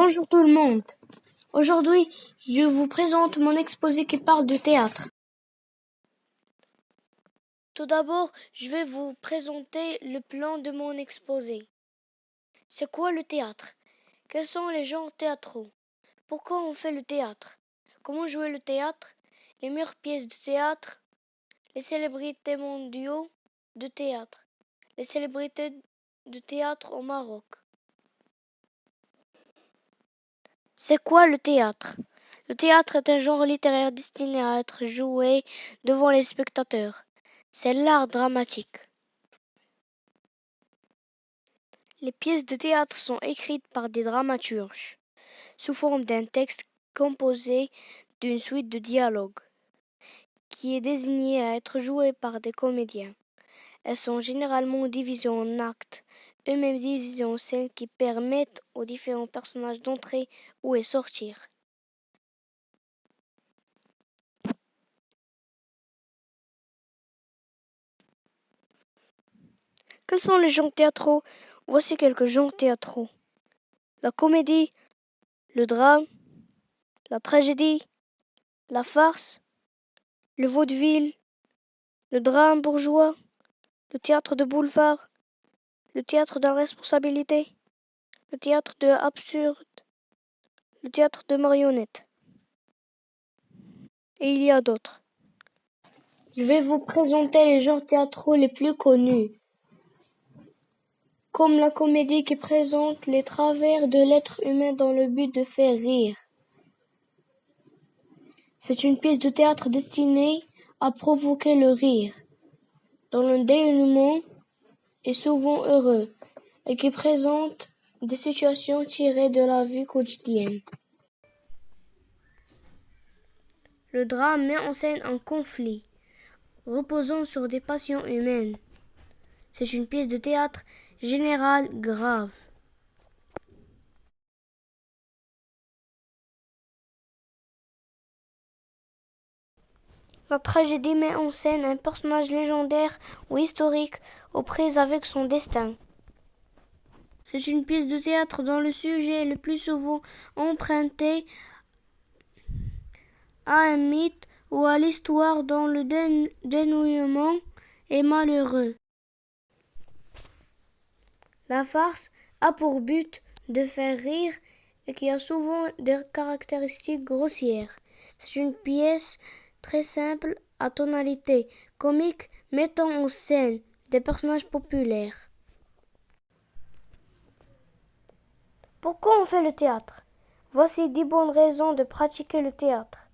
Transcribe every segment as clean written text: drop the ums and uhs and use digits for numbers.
Bonjour tout le monde. Aujourd'hui, je vous présente mon exposé qui parle de théâtre. Tout d'abord, je vais vous présenter le plan de mon exposé. C'est quoi le théâtre? Quels sont les genres théâtraux? Pourquoi on fait le théâtre? Comment jouer le théâtre? Les meilleures pièces de théâtre? Les célébrités mondiaux de théâtre? Les célébrités de théâtre au Maroc? C'est quoi le théâtre? Le théâtre est un genre littéraire destiné à être joué devant les spectateurs. C'est l'art dramatique. Les pièces de théâtre sont écrites par des dramaturges, sous forme d'un texte composé d'une suite de dialogues, qui est désigné à être joué par des comédiens. Elles sont généralement divisées en actes, eux-mêmes divisés en scènes qui permettent aux différents personnages d'entrer ou et sortir. Quels sont les genres théâtraux? Voici quelques genres théâtraux. La comédie, le drame, la tragédie, la farce, le vaudeville, le drame bourgeois, le théâtre de boulevard, le théâtre de la responsabilité, le théâtre de l'absurde, le théâtre de marionnette. Et il y a d'autres. Je vais vous présenter les genres théâtraux les plus connus, comme la comédie qui présente les travers de l'être humain dans le but de faire rire. C'est une pièce de théâtre destinée à provoquer le rire, dont le dénouement est souvent heureux et qui présente des situations tirées de la vie quotidienne. Le drame met en scène un conflit, reposant sur des passions humaines. C'est une pièce de théâtre générale grave. La tragédie met en scène un personnage légendaire ou historique aux prises avec son destin. C'est une pièce de théâtre dont le sujet est le plus souvent emprunté à un mythe ou à l'histoire dont le dénouement est malheureux. La farce a pour but de faire rire et qui a souvent des caractéristiques grossières. C'est une pièce très simple à tonalité comique mettant en scène des personnages populaires. Pourquoi on fait le théâtre? Voici 10 bonnes raisons de pratiquer le théâtre.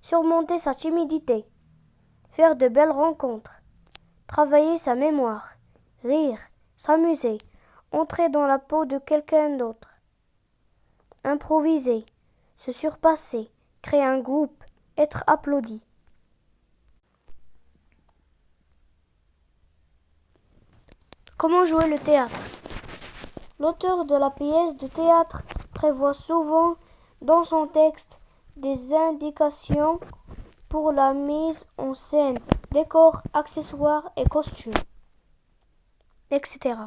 Surmonter sa timidité, faire de belles rencontres, travailler sa mémoire, rire, s'amuser, entrer dans la peau de quelqu'un d'autre, improviser, se surpasser, créer un groupe, être applaudi. Comment jouer le théâtre? L'auteur de la pièce de théâtre prévoit souvent dans son texte des indications pour la mise en scène, décors, accessoires et costumes, etc.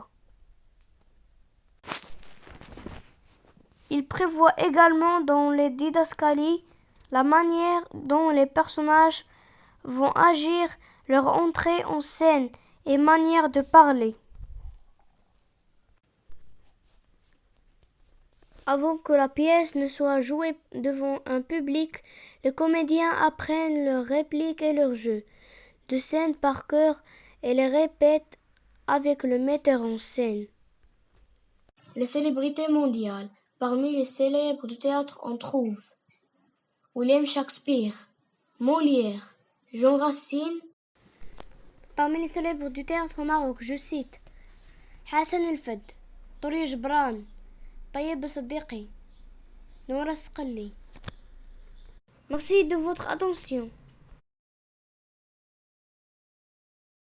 Il prévoit également dans les didascalies la manière dont les personnages vont agir, leur entrée en scène et manière de parler. Avant que la pièce ne soit jouée devant un public, les comédiens apprennent leurs répliques et leurs jeux de scène par cœur et les répètent avec le metteur en scène. Les célébrités mondiales. Parmi les célèbres du théâtre, on trouve William Shakespeare, Molière, Jean Racine. Parmi les célèbres du théâtre au Maroc, je cite Hassan El-Fad, Touri Jbran, Tayeb Saddiqi, Noura Sqalli. Merci de votre attention.